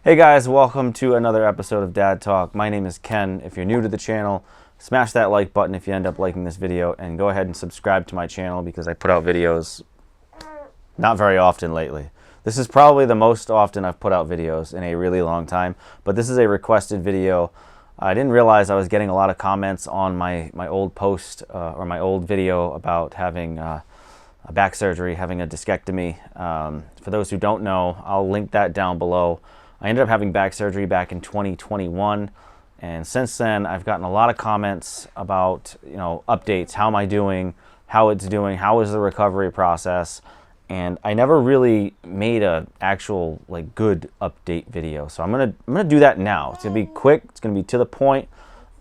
Hey guys, welcome to another episode of Dad Talk. My name is Ken. If you're new to the channel, smash that like button if you end up liking this video, and go ahead and subscribe to my channel because I put out videos not very often lately. This is probably the most often I've put out videos in a really long time, but this is a requested video. I didn't realize I was getting a lot of comments on my old post or my old video about having a back surgery, having a discectomy. For those who don't know, I'll link that down below. I ended up having back surgery back in 2021, and since then I've gotten a lot of comments about, updates. How am I doing? How it's doing? How is the recovery process? And I never really made a actual good update video, so I'm gonna do that now. It's gonna be quick. It's gonna be to the point.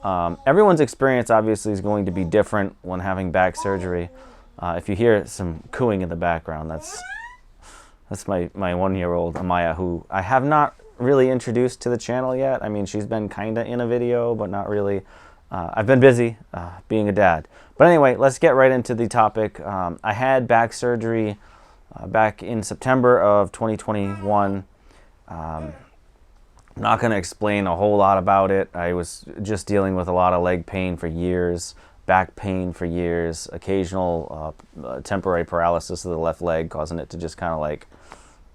Everyone's experience obviously is going to be different when having back surgery. If you hear some cooing in the background, that's my 1-year-old Amaya, who I have not really introduced to the channel yet. I mean, she's been kind of in a video, but not really. I've been busy being a dad. But anyway, let's get right into the topic. I had back surgery back in September of 2021. I'm not going to explain a whole lot about it. I was just dealing with a lot of leg pain for years, back pain for years, occasional temporary paralysis of the left leg, causing it to just kind of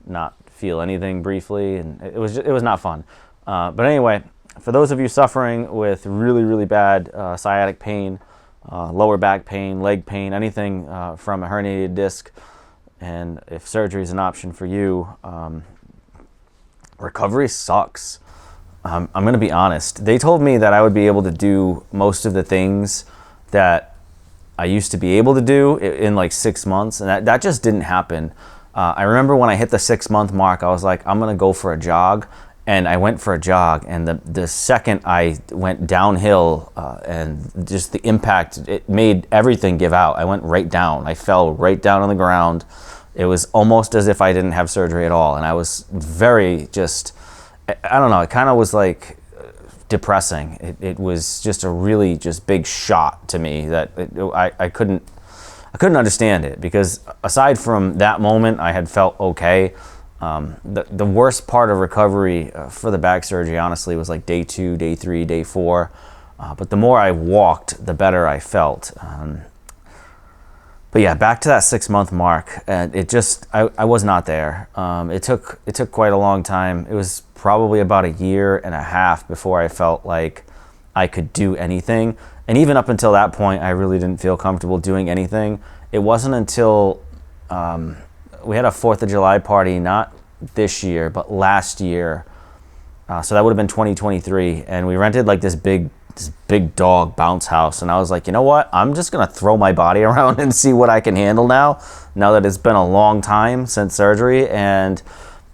not feel anything briefly, and it was not fun. But anyway, for those of you suffering with really bad sciatic pain, lower back pain, leg pain, anything from a herniated disc, and if surgery is an option for you, recovery sucks. I'm going to be honest. They told me that I would be able to do most of the things that I used to be able to do in like 6 months, and that just didn't happen. I remember when I hit the 6-month mark, I was like, I'm gonna go for a jog, and I went for a jog, and the second I went downhill, and just the impact, it made everything give out. I went right down. I fell right down on the ground. It was almost as if I didn't have surgery at all, and I was very I don't know, it kind of was like depressing. It was just a really big shot to me that I couldn't understand it, because aside from that moment, I had felt okay. The worst part of recovery for the back surgery, honestly, was like day 2, day 3, day 4. But the more I walked, the better I felt. But yeah, back to that 6-month mark, and I was not there. It took quite a long time. It was probably about 1.5 years before I felt like I could do anything. And even up until that point, I really didn't feel comfortable doing anything. It wasn't until we had a 4th of July party, not this year, but last year. So that would have been 2023. And we rented this big dog bounce house. And I was like, you know what? I'm just going to throw my body around and see what I can handle now that it's been a long time since surgery. And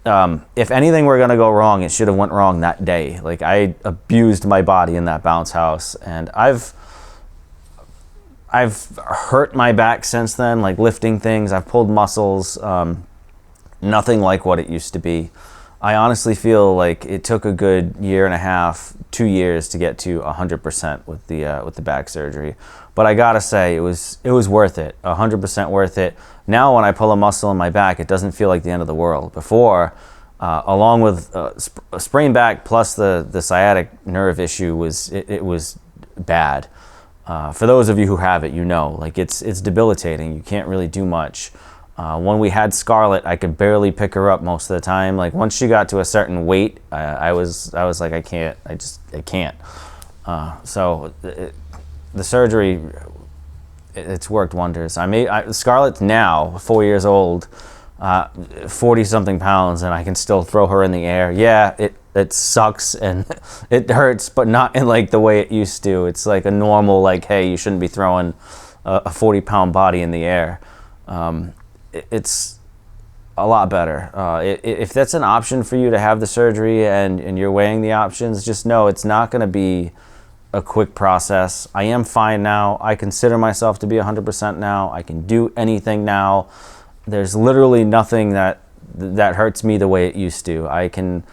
if anything were going to go wrong, it should have went wrong that day. I abused my body in that bounce house, and I've hurt my back since then, lifting things. I've pulled muscles, nothing like what it used to be. I honestly feel like it took a good 1.5 years, 2 years to get to 100% with the back surgery. But I gotta say, it was worth it, 100% worth it. Now when I pull a muscle in my back, it doesn't feel like the end of the world. Before, along with a sprained back plus the sciatic nerve issue, it was bad. For those of you who have it, it's debilitating. You can't really do much. When we had Scarlett, I could barely pick her up most of the time. Once she got to a certain weight, I was like, I can't. So the surgery, it's worked wonders. Scarlett's now 4 years old, 40-something pounds, and I can still throw her in the air. Yeah, it sucks and it hurts, but not in the way it used to. It's like a normal, hey, you shouldn't be throwing a 40-pound body in the air. It's a lot better. If that's an option for you to have the surgery and you're weighing the options, just know it's not going to be a quick process. I am fine now. I consider myself to be 100% now. I can do anything now. There's literally nothing that hurts me the way it used to. I can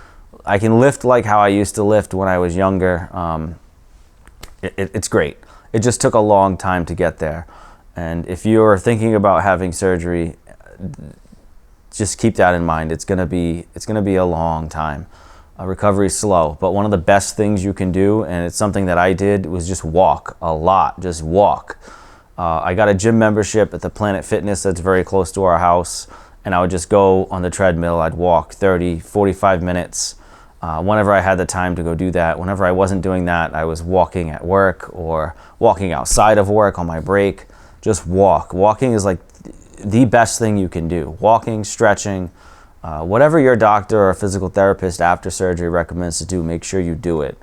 lift like how I used to lift when I was younger. It's great. It just took a long time to get there. And if you're thinking about having surgery, just keep that in mind. It's gonna be a long time. recovery is slow. But one of the best things you can do, and it's something that I did, was just walk a lot. Just walk. I got a gym membership at the Planet Fitness that's very close to our house, and I would just go on the treadmill. I'd walk 30, 45 minutes whenever I had the time to go do that. Whenever I wasn't doing that, I was walking at work or walking outside of work on my break. Just walk. Walking is like the best thing you can do. Walking, stretching, whatever your doctor or physical therapist after surgery recommends to do, make sure you do it.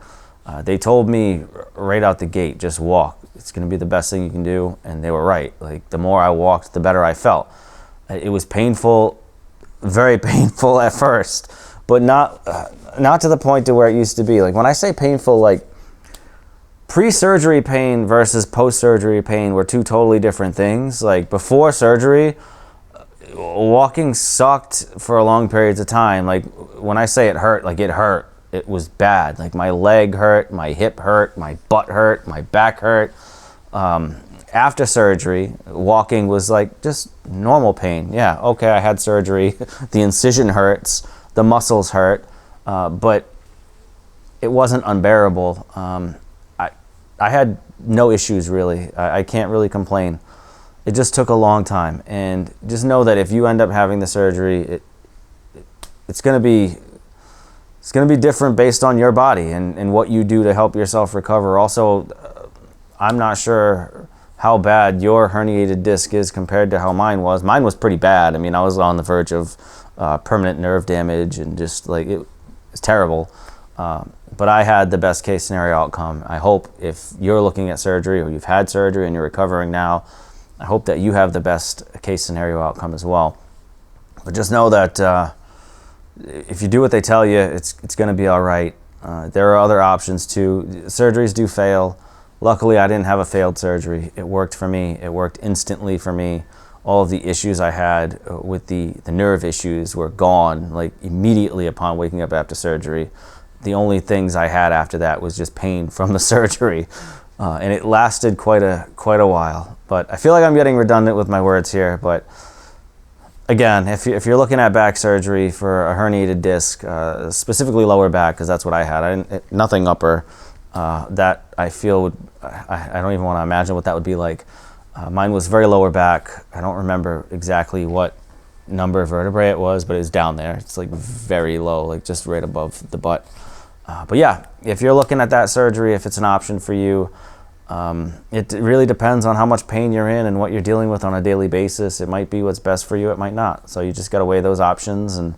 They told me right out the gate, just walk. It's going to be the best thing you can do, and they were right. Like, the more I walked, the better I felt. It was painful, very painful at first, but not to the point to where it used to be. Like, when I say painful, like, pre-surgery pain versus post-surgery pain were two totally different things. Like, before surgery, walking sucked for long periods of time. Like, when I say it hurt, like, it hurt. It was bad. Like, my leg hurt, my hip hurt, my butt hurt, my back hurt. After surgery, walking was like just normal pain. Yeah, okay, I had surgery. The incision hurts, the muscles hurt, but it wasn't unbearable. I had no issues really. I can't really complain. It just took a long time, and just know that if you end up having the surgery, it's going to be different based on your body and what you do to help yourself recover. Also, I'm not sure how bad your herniated disc is compared to how mine was. Mine was pretty bad. I mean, I was on the verge of permanent nerve damage, and just like it's terrible. But I had the best case scenario outcome. I hope if you're looking at surgery or you've had surgery and you're recovering now, I hope that you have the best case scenario outcome as well. But just know that if you do what they tell you, it's going to be all right. There are other options too. Surgeries do fail. Luckily, I didn't have a failed surgery. It worked for me. It worked instantly for me. All of the issues I had with the nerve issues were gone, like immediately upon waking up after surgery. The only things I had after that was just pain from the surgery. And it lasted quite a while. But I feel like I'm getting redundant with my words here. But again, if you're looking at back surgery for a herniated disc, specifically lower back, because that's what I had. Nothing upper. That I feel would, I don't even want to imagine what that would be like. Mine was very lower back. I don't remember exactly what number of vertebrae it was, but it was down there. It's like very low, like just right above the butt. But yeah, if you're looking at that surgery, if it's an option for you, it really depends on how much pain you're in and what you're dealing with on a daily basis. It might be what's best for you, it might not. So you just got to weigh those options and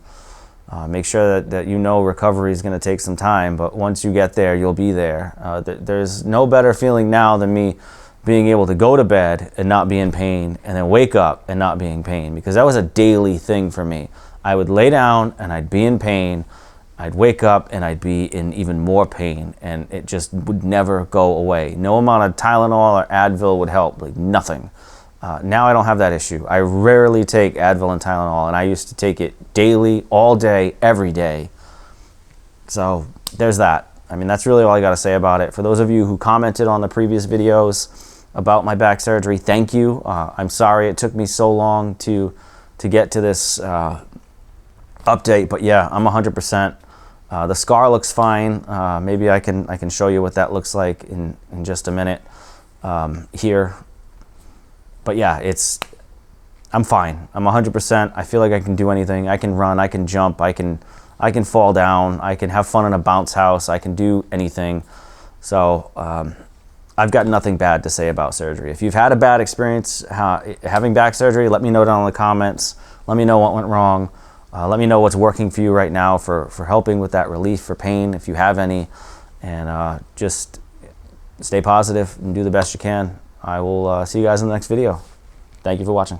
make sure that you know recovery is going to take some time, but once you get there, you'll be there. There's no better feeling now than me being able to go to bed and not be in pain, and then wake up and not be in pain, because that was a daily thing for me. I would lay down and I'd be in pain. I'd wake up and I'd be in even more pain, and it just would never go away. No amount of Tylenol or Advil would help, like nothing. Now I don't have that issue. I rarely take Advil and Tylenol, and I used to take it daily, all day, every day. So there's that. I mean, that's really all I got to say about it. For those of you who commented on the previous videos about my back surgery, thank you. I'm sorry it took me so long to get to this update, but yeah, I'm 100%. The scar looks fine. Maybe I can show you what that looks like in just a minute here. But yeah, I'm fine. I'm 100%. I feel like I can do anything. I can run, I can jump, I can fall down, I can have fun in a bounce house, I can do anything. So I've got nothing bad to say about surgery. If you've had a bad experience having back surgery, let me know down in the comments. Let me know what went wrong. Let me know what's working for you right now for helping with that relief for pain, if you have any. And just stay positive and do the best you can. I will see you guys in the next video. Thank you for watching.